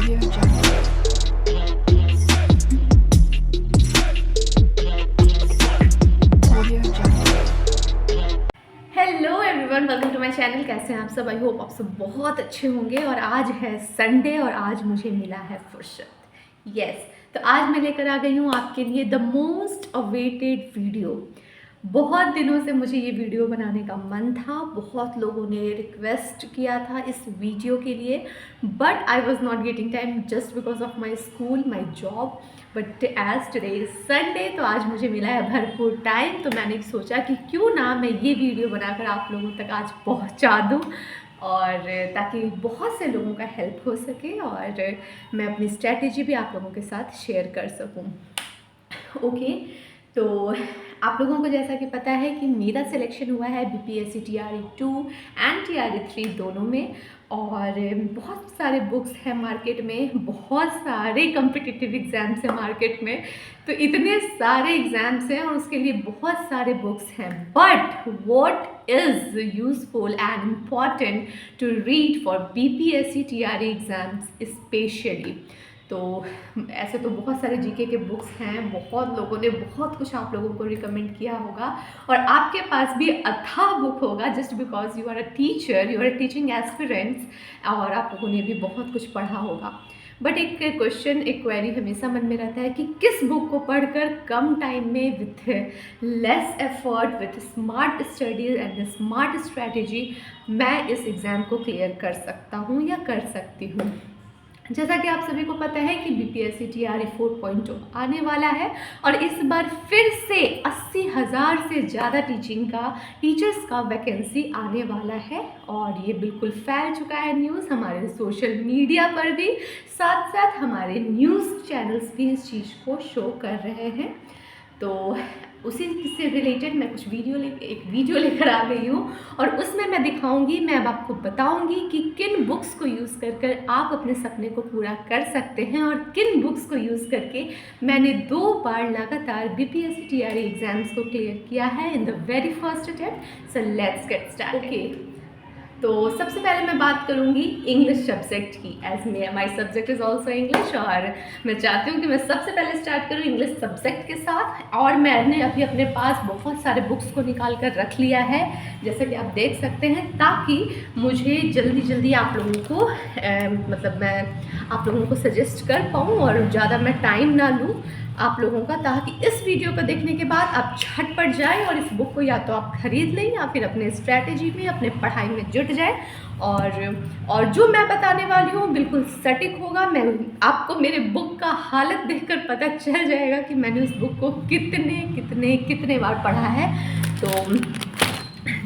Audio Jungle. Audio Jungle. Hello everyone, welcome to my channel. कैसे हैं आप सब? आई होप आप सब बहुत अच्छे होंगे। और आज है संडे और आज मुझे मिला है फुर्सत। यस, तो आज मैं लेकर आ गई हूँ आपके लिए द मोस्ट अवेटेड वीडियो। बहुत दिनों से मुझे ये वीडियो बनाने का मन था, बहुत लोगों ने रिक्वेस्ट किया था इस वीडियो के लिए, but I was not getting time just because of my school, my job. But as today is Sunday, तो आज मुझे मिला है भरपूर टाइम, तो मैंने सोचा कि क्यों ना मैं ये वीडियो बनाकर आप लोगों तक आज पहुंचा दूं, और ताकि बहुत से लोगों का हेल्प हो सके और मैं अपनी स्ट्रैटेजी भी आप लोगों के साथ शेयर कर सकूं। ओके, तो आप लोगों को जैसा कि पता है कि मेरा सिलेक्शन हुआ है BPSC TRE 2 एंड TRE 3 दोनों में, और बहुत सारे बुक्स हैं मार्केट में, बहुत सारे कम्पिटिटिव एग्ज़ाम्स हैं मार्केट में। तो इतने सारे एग्ज़ाम्स हैं और उसके लिए बहुत सारे बुक्स हैं, but what is useful and important to read for BPSC TRE exams specially. तो ऐसे तो बहुत सारे जीके के बुक्स हैं, बहुत लोगों ने बहुत कुछ आप लोगों को रिकमेंड किया होगा, और आपके पास भी अथाह बुक होगा just because you are a teacher, you are a teaching aspirants, और आप लोगों ने भी बहुत कुछ पढ़ा होगा। बट एक क्वेश्चन, एक क्वेरी हमेशा मन में रहता है कि किस बुक को पढ़कर कम टाइम में with less effort, with smart studies and smart strategy मैं इस एग्ज़ाम को क्लियर कर सकता हूँ या कर सकती हूँ। जैसा कि आप सभी को पता है कि BPSC TRE 4.0 आने वाला है, और इस बार फिर से 80,000 से ज़्यादा टीचर्स का वैकेंसी आने वाला है, और ये बिल्कुल फैल चुका है न्यूज़ हमारे सोशल मीडिया पर भी, साथ साथ हमारे न्यूज़ चैनल्स भी इस चीज़ को शो कर रहे हैं। तो उसी से रिलेटेड मैं कुछ एक वीडियो लेकर आ गई हूँ, और उसमें मैं दिखाऊंगी, मैं अब आपको बताऊंगी कि किन बुक्स को यूज़ कर आप अपने सपने को पूरा कर सकते हैं, और किन बुक्स को यूज़ करके मैंने 2 बार लगातार BPSC TRE एग्ज़ाम्स को क्लियर किया है in the very first attempt. So let's get start. Okay, तो सबसे पहले मैं बात करूंगी इंग्लिश सब्जेक्ट की, as my subject is also English, और मैं चाहती हूँ कि मैं सबसे पहले स्टार्ट करूँ इंग्लिश सब्जेक्ट के साथ। और मैंने अभी अपने पास बहुत सारे बुक्स को निकाल कर रख लिया है, जैसा कि आप देख सकते हैं, ताकि मुझे जल्दी जल्दी आप लोगों को मतलब मैं आप लोगों को सजेस्ट कर पाऊँ और ज़्यादा मैं टाइम ना लूँ आप लोगों का, ताकि इस वीडियो को देखने के बाद आप झटपट जाएं और इस बुक को या तो आप खरीद लें या फिर अपने स्ट्रैटेजी में, अपने पढ़ाई में जुट जाए। और जो मैं बताने वाली हूँ बिल्कुल सटीक होगा। मैं आपको मेरे बुक का हालत देखकर पता चल जाएगा कि मैंने उस बुक को कितने कितने कितने बार पढ़ा है। तो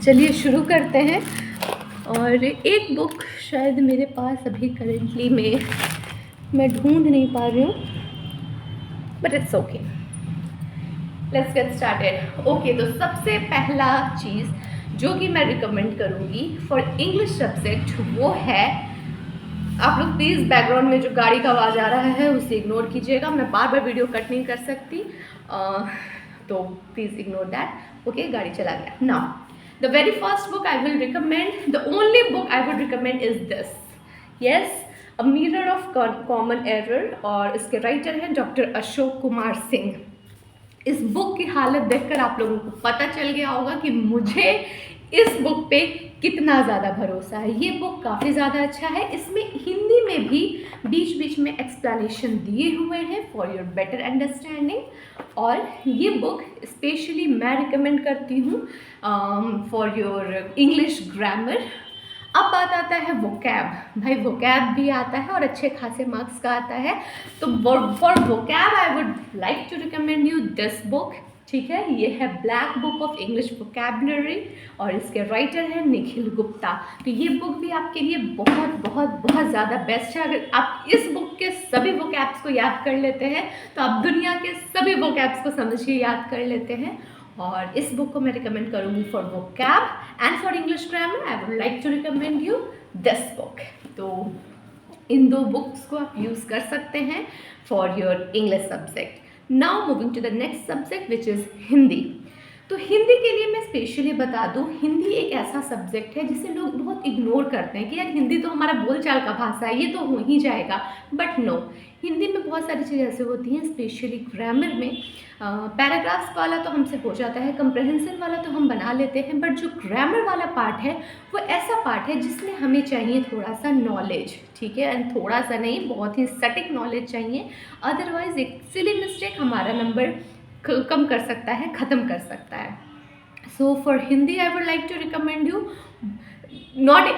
चलिए शुरू करते हैं। और एक बुक शायद मेरे पास अभी करेंटली मैं ढूंढ नहीं पा रही हूँ, but it's okay, let's get started. Okay, तो सबसे पहला चीज़ जो कि मैं रिकमेंड करूँगी फॉर इंग्लिश सब्जेक्ट वो है, आप लोग प्लीज़ बैकग्राउंड में जो गाड़ी का आवाज़ आ रहा है उसे इग्नोर कीजिएगा, मैं बार बार वीडियो कट नहीं कर सकती, तो प्लीज़ इग्नोर दैट। ओके, गाड़ी चला गया। Now the very first book I will recommend, the only book I will recommend is this, yes, a mirror of common error, और इसके राइटर हैं डॉक्टर अशोक कुमार सिंह। इस बुक की हालत देखकर आप लोगों को पता चल गया होगा कि मुझे इस बुक पे कितना ज़्यादा भरोसा है। ये बुक काफ़ी ज़्यादा अच्छा है, इसमें हिंदी में भी बीच बीच में एक्सप्लेनेशन दिए हुए हैं फॉर योर बेटर अंडरस्टैंडिंग, और ये बुक स्पेशली मैं रिकमेंड करती हूँ फॉर योर इंग्लिश ग्रामर। अब बात आता है वोकैब। भाई वोकैब भी आता है और अच्छे खासे मार्क्स का आता है, तो for vocab I would like to recommend you this book. ठीक है, ये है black book of English vocabulary, और इसके राइटर हैं निखिल गुप्ता। तो ये बुक भी आपके लिए बहुत बहुत बहुत ज़्यादा बेस्ट है। अगर आप इस बुक के सभी वोकैब्स को याद कर लेते हैं तो आप दुनिया के सभी वोकैब्स को समझिए याद कर लेते हैं, और इस बुक को मैं रिकमेंड करूँगी for vocab and for English grammar I would like to recommend you this book. तो इन 2 बुक्स को आप यूज़ कर सकते हैं for your English subject. Now moving to the next subject which is Hindi. तो हिंदी के लिए मैं स्पेशली बता दूँ, हिंदी एक ऐसा सब्जेक्ट है जिसे लोग बहुत इग्नोर करते हैं कि यार हिंदी तो हमारा बोलचाल का भाषा है, ये तो हो ही जाएगा। बट नो, हिंदी में बहुत सारी चीज़ें ऐसे होती हैं, स्पेशली ग्रामर में। पैराग्राफ्स वाला तो हमसे हो जाता है, कंप्रहेंसिव वाला तो हम बना लेते हैं, बट जो ग्रामर वाला पार्ट है वो ऐसा पार्ट है जिसमें हमें चाहिए थोड़ा सा नॉलेज, ठीक है, एंड थोड़ा सा नहीं, बहुत ही सटीक नॉलेज चाहिए। अदरवाइज एक सिली मिस्टेक हमारा नंबर कम कर सकता है, ख़त्म कर सकता है। So for Hindi I would like to recommend you,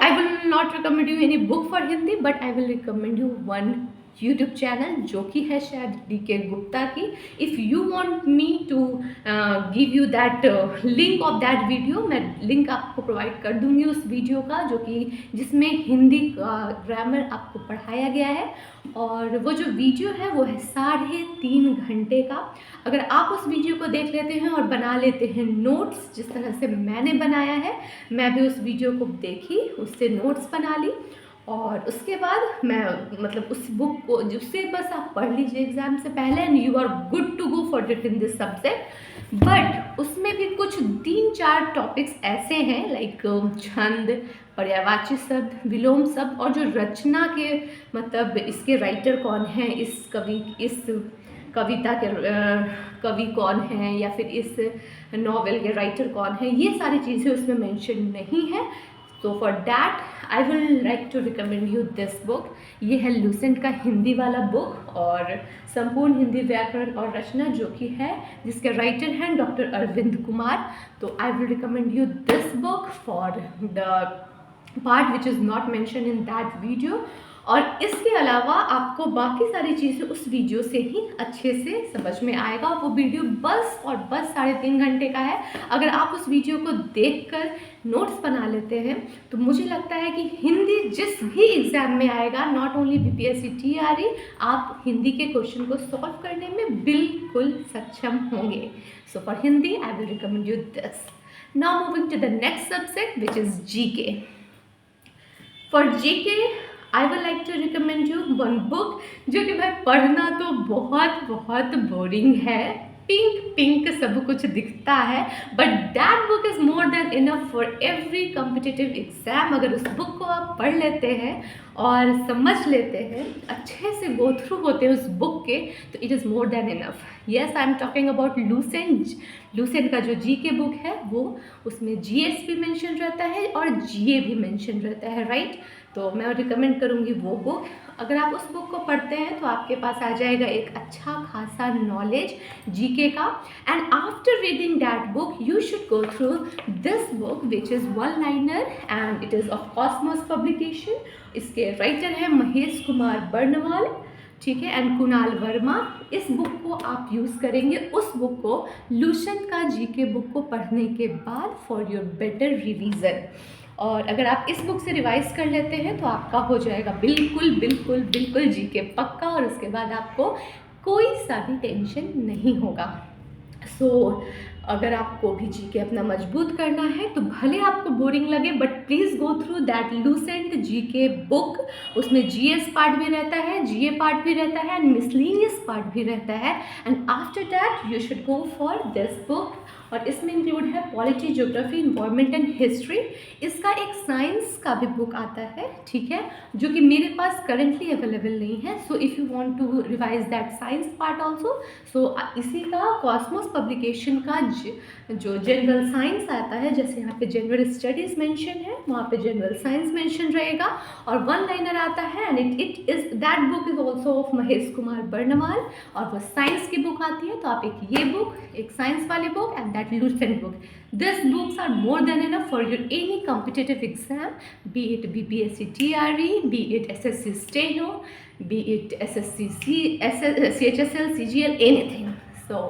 I will not recommend you any book for Hindi, but I will recommend you one YouTube channel जो कि है शायद DK गुप्ता की। If you want me to give you that link of that video, मैं link आपको provide कर दूंगी उस वीडियो का, जो कि जिसमें हिंदी का ग्रामर आपको पढ़ाया गया है। और वो जो वीडियो है वो है 3.5 घंटे का। अगर आप उस वीडियो को देख लेते हैं और बना लेते हैं नोट्स, जिस तरह से मैंने बनाया है, मैं भी उस वीडियो को देखी, उससे नोट्स बना ली, और उसके बाद मैं मतलब उस बुक को जिससे बस आप पढ़ लीजिए एग्ज़ाम से पहले, and you are good to go for in this subject. But उसमें भी कुछ 3-4 टॉपिक्स ऐसे हैं, लाइक छंद, पर्यायवाची शब्द, विलोम शब्द, और जो रचना के मतलब इसके राइटर कौन हैं, इस कविता के कवि कौन हैं, या फिर इस नॉवेल के राइटर कौन हैं, ये सारी चीज़ें उसमें मेंशन नहीं है। तो for that I will like to recommend you this book. ये है लूसेंट का हिंदी वाला बुक, और संपूर्ण हिंदी व्याकरण और रचना, जो कि है जिसके राइटर हैं डॉक्टर अरविंद कुमार। तो I will recommend you this book for the part which is not mention in that video. और इसके अलावा आपको बाकी सारी चीज़ें उस वीडियो से ही अच्छे से समझ में आएगा। वो वीडियो बस और बस 3.5 घंटे का है। अगर आप उस वीडियो को देखकर नोट्स बना लेते हैं तो मुझे लगता है कि हिंदी जिस भी एग्ज़ाम में आएगा, नॉट ओनली BPSC TRE, आप हिंदी के क्वेश्चन को सॉल्व करने में बिल्कुल सक्षम होंगे। So for Hindi I will recommend you this. Now moving to the next subject which is GK। For GK I would like to recommend you one book, जो कि भाई पढ़ना तो बहुत बहुत बोरिंग है, पिंक सब कुछ दिखता है, but that book is more than enough for every competitive exam. अगर उस बुक को आप पढ़ लेते हैं और समझ लेते हैं, अच्छे से गो थ्रू होते हैं उस बुक के, तो it is more than enough. Yes, I am talking about Lucent का जो GK बुक है, वो उसमें GS भी मेंशन रहता है और GA भी मेंशन रहता है, राइट। तो मैं रिकमेंड करूँगी वो बुक। अगर आप उस बुक को पढ़ते हैं तो आपके पास आ जाएगा एक अच्छा खासा नॉलेज GK का। And after reading that book you should go through this book which is one liner, and it is of Cosmos publication. इसके राइटर हैं महेश कुमार बर्नवाल, ठीक है, एंड कुणाल वर्मा। इस बुक को आप यूज़ करेंगे, उस बुक को, लूसेंट का GK बुक को पढ़ने के बाद फॉर योर बेटर रिवीजन। और अगर आप इस बुक से रिवाइज कर लेते हैं तो आपका हो जाएगा बिल्कुल बिल्कुल बिल्कुल GK पक्का, और उसके बाद आपको कोई सा भी टेंशन नहीं होगा। सो अगर आपको भी GK अपना मजबूत करना है तो भले आपको बोरिंग लगे, but please go through that Lucent GK book. उसमें GS पार्ट भी रहता है, GA पार्ट भी रहता है, एंड मिसलिनियस पार्ट भी रहता है। And after that you should go for this book. और इसमें इंक्लूड है polity, geography, environment and history. इसका एक साइंस का भी बुक आता है, ठीक है, जो कि मेरे पास करेंटली अवेलेबल नहीं है। So if you want to revise that science part also, so इसी का कॉस्मोस पब्लिकेशन का जो जनरल साइंस आता है, जैसे यहाँ पे जनरल स्टडीज़ मेंशन है, वहाँ पे जनरल साइंस मेंशन रहेगा, और वन लाइनर आता है, and it is that book is also of Mahesh Kumar Barnwal, और वो साइंस की बुक आती है। तो आप एक ये बुक, एक साइंस वाली book, and that Lucent book, this books are more than enough for your any competitive exam, be it BPSC TRE, be it SSC Steno, be it SSC CHSL CGL, anything. So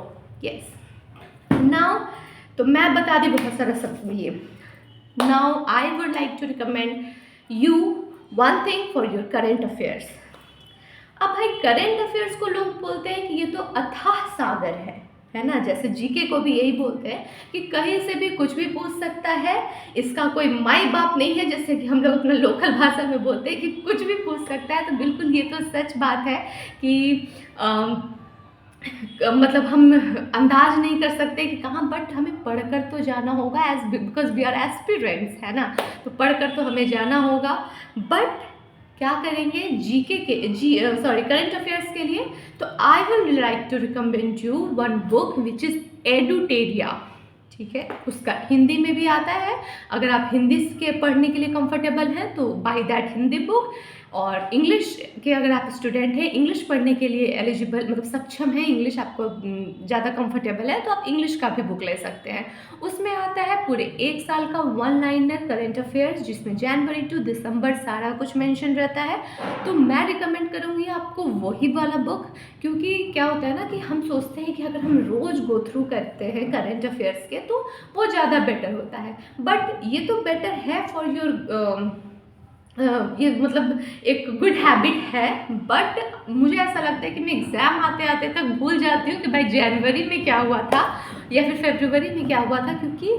yes, now तो मैं बता दी बहुत सारा सब ये। Now I would like to recommend you one thing for your current affairs. अब भाई करेंट अफेयर्स को लोग बोलते हैं कि ये तो अथाह सागर है ना, जैसे GK को भी यही बोलते हैं कि कहीं से भी कुछ भी पूछ सकता है, इसका कोई माई बाप नहीं है, जैसे कि हम लोग अपना लोकल भाषा में बोलते हैं कि कुछ भी पूछ सकता है। तो बिल्कुल ये तो सच बात है कि मतलब हम अंदाज नहीं कर सकते कि कहाँ, बट हमें पढ़कर तो जाना होगा as because we are aspirants, है ना। तो पढ़कर तो हमें जाना होगा, बट क्या करेंगे जीके के सॉरी करंट अफेयर्स के लिए। तो I will like to recommend you one book which is Edutoria, ठीक है। उसका हिंदी में भी आता है, अगर आप हिंदी के पढ़ने के लिए कंफर्टेबल हैं तो बाय दैट हिंदी बुक। और इंग्लिश के अगर आप स्टूडेंट हैं, इंग्लिश पढ़ने के लिए एलिजिबल मतलब सक्षम है, इंग्लिश आपको ज़्यादा कंफर्टेबल है, तो आप इंग्लिश का भी बुक ले सकते हैं। उसमें आता है पूरे 1 साल का वन लाइनर करंट अफेयर्स, जिसमें जनवरी टू दिसंबर सारा कुछ मेंशन रहता है। तो मैं रिकमेंड करूँगी आपको वही वाला बुक, क्योंकि क्या होता है ना कि हम सोचते हैं कि अगर हम रोज़ गो थ्रू करते हैं करंट अफेयर्स के तो वो ज़्यादा बेटर होता है, बट ये तो बेटर है फॉर योर ये मतलब एक गुड हैबिट है। बट मुझे ऐसा लगता है कि मैं एग्ज़ाम आते आते तक भूल जाती हूँ कि भाई जनवरी में क्या हुआ था या फिर फरवरी में क्या हुआ था, क्योंकि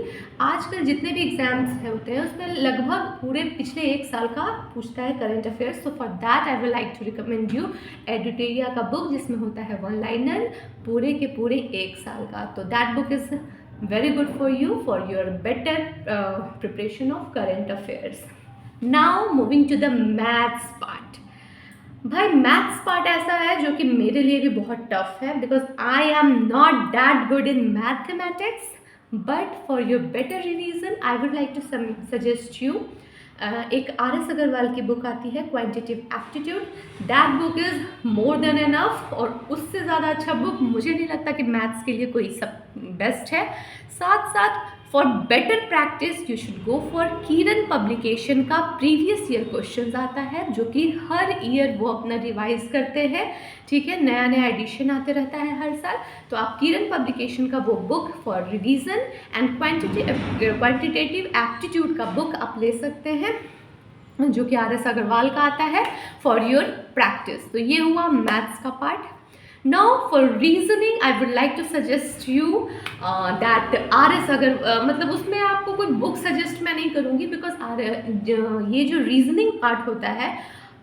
आजकल जितने भी एग्ज़ाम्स होते हैं उसमें लगभग पूरे पिछले 1 साल का पूछता है current affairs. So for that I will like to recommend you Edutoria का बुक, जिसमें होता है वन लाइनर पूरे के पूरे 1 साल का। तो that book is very good for you for your better preparation of current affairs. Now moving to the maths part. भाई मैथ्स पार्ट ऐसा है जो कि मेरे लिए भी बहुत टफ है, because I am not that good in mathematics, but for your better revision I would like to suggest you एक RS अग्रवाल की बुक आती है quantitative aptitude. That book is more than enough, और उससे ज़्यादा अच्छा बुक मुझे नहीं लगता कि मैथ्स के लिए कोई सब बेस्ट है। साथ साथ for better practice you should go for Kiran publication का प्रीवियस ईयर क्वेश्चंस आता है, जो कि हर ईयर वो अपना रिवाइज करते हैं, ठीक है। नया नया एडिशन आते रहता है हर साल। तो आप किरण पब्लिकेशन का वो book for revision and quantitative aptitude का बुक आप ले सकते हैं, जो कि RS अग्रवाल का आता है फॉर योर प्रैक्टिस। तो ये हुआ मैथ्स का part. Now for reasoning I would like to suggest you that RS मतलब उसमें आपको कोई बुक सजेस्ट मैं नहीं करूँगी, बिकॉज ये जो रीजनिंग पार्ट होता है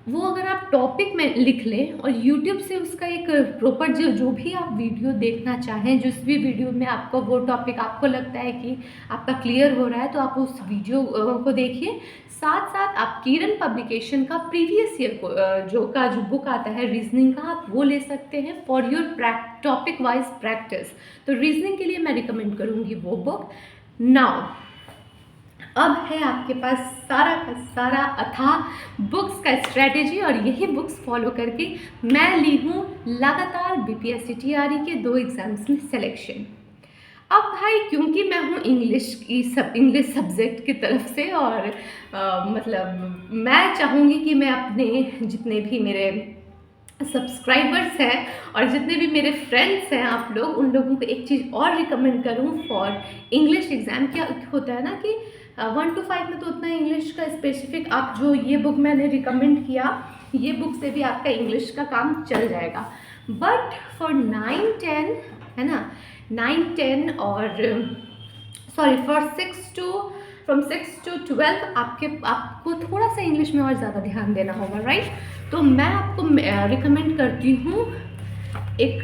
वो अगर आप टॉपिक में लिख लें और YouTube से उसका एक प्रॉपर जो भी आप वीडियो देखना चाहें, जिस भी वीडियो में आपको वो टॉपिक आपको लगता है कि आपका क्लियर हो रहा है, तो आप उस वीडियो को देखिए। साथ साथ आप किरण पब्लिकेशन का प्रीवियस ईयर को जो बुक आता है रीजनिंग का, आप वो ले सकते हैं for your topic wise practice. तो रीजनिंग के लिए मैं रिकमेंड करूँगी वो बुक। नाउ अब है आपके पास सारा का सारा अथाह बुक्स का स्ट्रेटेजी, और यही बुक्स फॉलो करके मैं ली हूँ लगातार BPSC TRE के 2 एग्ज़ाम्स में सिलेक्शन। अब भाई क्योंकि मैं हूँ इंग्लिश सब्जेक्ट की तरफ से, और मतलब मैं चाहूँगी कि मैं अपने जितने भी मेरे सब्सक्राइबर्स हैं और जितने भी मेरे फ्रेंड्स हैं आप लोग, उन लोगों को एक चीज़ और रिकमेंड करूँ फॉर इंग्लिश एग्ज़ाम। क्या होता है ना कि 1 to 5 में तो उतना इंग्लिश का स्पेसिफिक, आप जो ये बुक मैंने रिकमेंड किया, ये बुक से भी आपका इंग्लिश का काम चल जाएगा। बट फॉर 9-10 है ना, 9-10 और सॉरी फॉर फ्रॉम 6 to 12 आपको थोड़ा सा इंग्लिश में और ज़्यादा ध्यान देना होगा, राइट। तो मैं आपको रिकमेंड करती हूँ, एक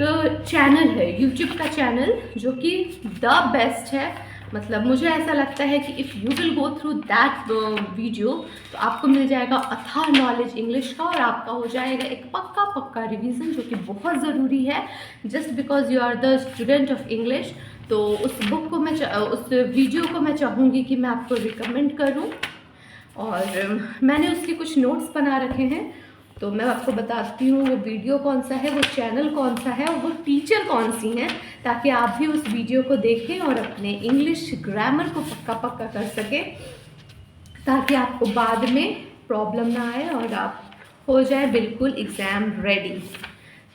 चैनल है YouTube का चैनल जो कि द बेस्ट है। मतलब मुझे ऐसा लगता है कि if you will go through that video तो आपको मिल जाएगा अथाह नॉलेज इंग्लिश का, और आपका हो जाएगा एक पक्का रिवीजन, जो कि बहुत ज़रूरी है just because you are the student of English. तो उस बुक को उस वीडियो को मैं चाहूँगी कि मैं आपको रिकमेंड करूँ, और मैंने उसके कुछ नोट्स बना रखे हैं। तो मैं आपको बताती हूँ वो वीडियो कौन सा है, वो चैनल कौन सा है, और वो टीचर कौन सी हैं, ताकि आप भी उस वीडियो को देखें और अपने इंग्लिश ग्रामर को पक्का कर सकें, ताकि आपको बाद में प्रॉब्लम ना आए और आप हो जाए बिल्कुल एग्ज़ाम रेडी।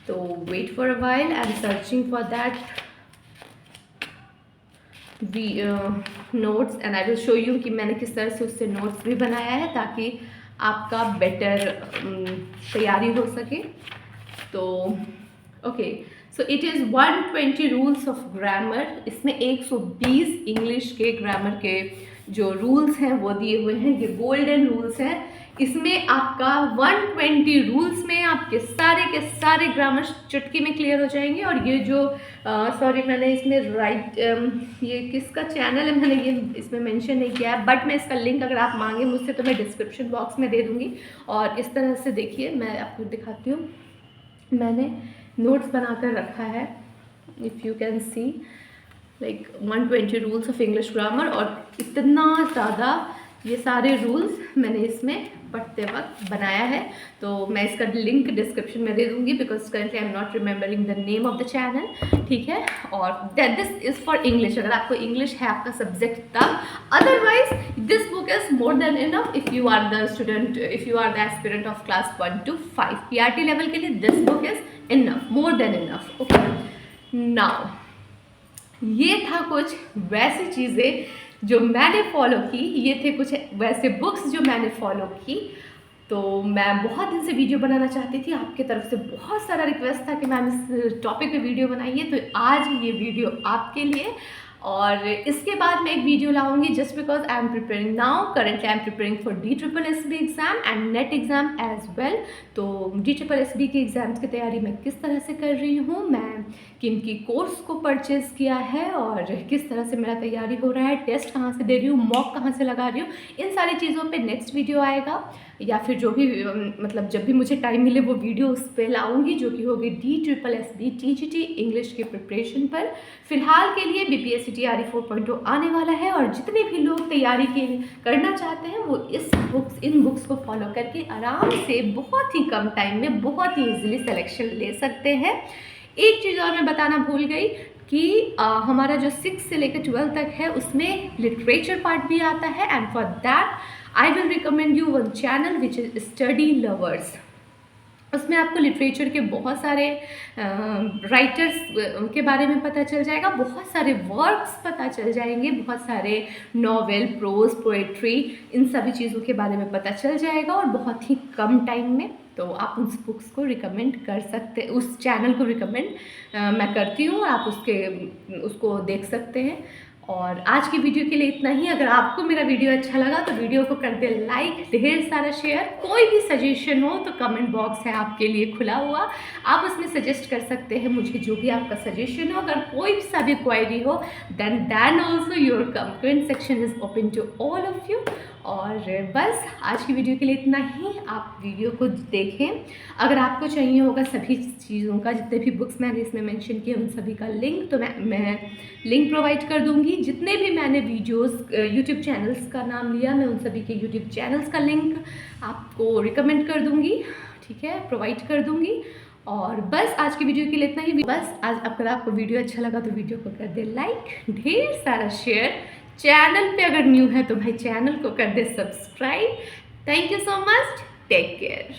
तो wait for a while, I am searching for that notes and I will show you कि मैंने किस तरह से उससे नोट्स भी बनाया है, ताकि आपका बेटर तैयारी हो सके। तो okay, so it is 120 rules of grammar. इसमें 120 इंग्लिश के ग्रामर के जो रूल्स हैं वो दिए हुए हैं। ये गोल्डन रूल्स हैं, इसमें आपका 120 रूल्स में आपके सारे के सारे ग्रामर चुटकी में क्लियर हो जाएंगे। और ये जो सॉरी मैंने इसमें ये किसका चैनल है मैंने ये इसमें मेंशन नहीं किया है, बट मैं इसका लिंक अगर आप मांगे मुझसे तो मैं डिस्क्रिप्शन बॉक्स में दे दूँगी। और इस तरह से देखिए मैं आपको दिखाती हूँ, मैंने नोट्स बनाकर रखा है, if you can see like 120 rules of English grammar. और इतना ज़्यादा ये सारे रूल्स मैंने इसमें पढ़ते वक्त बनाया है, तो मैं इसका लिंक डिस्क्रिप्शन में दे दूँगी because currently I am not remembering the name of the channel, ठीक है। और दिस इज़ फॉर इंग्लिश, अगर आपको इंग्लिश है आपका सब्जेक्ट तब, otherwise this book is more than enough if you are the student, if you are the aspirant of class 1 to 5 PRT level के लिए this book is enough, more than enough, okay. Now ये था कुछ वैसी चीज़ें जो मैंने follow की, ये थे कुछ वैसे बुक्स जो मैंने फॉलो की। तो मैं बहुत दिन से वीडियो बनाना चाहती थी, आपके तरफ से बहुत सारा रिक्वेस्ट था कि मैम इस टॉपिक पे वीडियो बनाइए, तो आज ये वीडियो आपके लिए। और इसके बाद मैं एक वीडियो लाऊंगी just because I am preparing now, currently I am preparing for DSSB exam and NET exam as well. तो DSSB के एग्ज़ाम्स की तैयारी मैं किस तरह से कर रही हूँ, मैं किन की कोर्स को परचेज़ किया है और किस तरह से मेरा तैयारी हो रहा है, टेस्ट कहाँ से दे रही हूँ, मॉक कहाँ से लगा रही हूँ, इन सारी चीज़ों पे नेक्स्ट वीडियो आएगा, या फिर जो भी मतलब जब भी मुझे टाइम मिले वो वीडियो उस पर लाऊंगी, जो कि होगी DSSB TGT इंग्लिश की प्रिपरेशन पर। फिलहाल के लिए BPSC TRE 4.0 आने वाला है, और जितने भी लोग तैयारी करना चाहते हैं वो इन बुक्स को फॉलो करके आराम से बहुत ही कम टाइम में बहुत ही ईजिली सिलेक्शन ले सकते हैं। एक चीज़ और मैं बताना भूल गई कि हमारा जो 6 से लेकर 12 तक है उसमें लिटरेचर पार्ट भी आता है, and for that I will recommend you one channel which is study lovers. उसमें आपको लिटरेचर के बहुत सारे राइटर्स के बारे में पता चल जाएगा, बहुत सारे वर्क्स पता चल जाएंगे, बहुत सारे नॉवेल, प्रोज, पोएट्री, इन सभी चीज़ों के बारे में पता चल जाएगा, और बहुत ही कम टाइम में। तो आप उस बुक्स को रिकमेंड कर सकते, उस चैनल को रिकमेंड मैं करती हूँ, और आप उसको देख सकते हैं। और आज की वीडियो के लिए इतना ही। अगर आपको मेरा वीडियो अच्छा लगा तो वीडियो को कर दे लाइक, ढेर सारा शेयर। कोई भी सजेशन हो तो कमेंट बॉक्स है आपके लिए खुला हुआ, आप उसमें सजेस्ट कर सकते हैं मुझे जो भी आपका सजेशन हो। अगर कोई सा भी क्वेरी हो then also your comment section is open to all of you. और बस आज की वीडियो के लिए इतना ही। आप वीडियो को देखें, अगर आपको चाहिए होगा सभी चीज़ों का, जितने भी बुक्स मैंने इसमें मेंशन किए उन सभी का लिंक, तो मैं लिंक प्रोवाइड कर दूंगी। जितने भी मैंने वीडियोस यूट्यूब चैनल्स का नाम लिया, मैं उन सभी के यूट्यूब चैनल्स का लिंक आपको रिकमेंड कर दूंगी, ठीक है, प्रोवाइड कर दूंगी। और बस आज की वीडियो के लिए इतना ही। बस आज अगर आपको वीडियो अच्छा लगा तो वीडियो को कर दे लाइक, ढेर सारा शेयर। चैनल पे अगर न्यू है तो भाई चैनल को कर दे subscribe. Thank you so much, take care.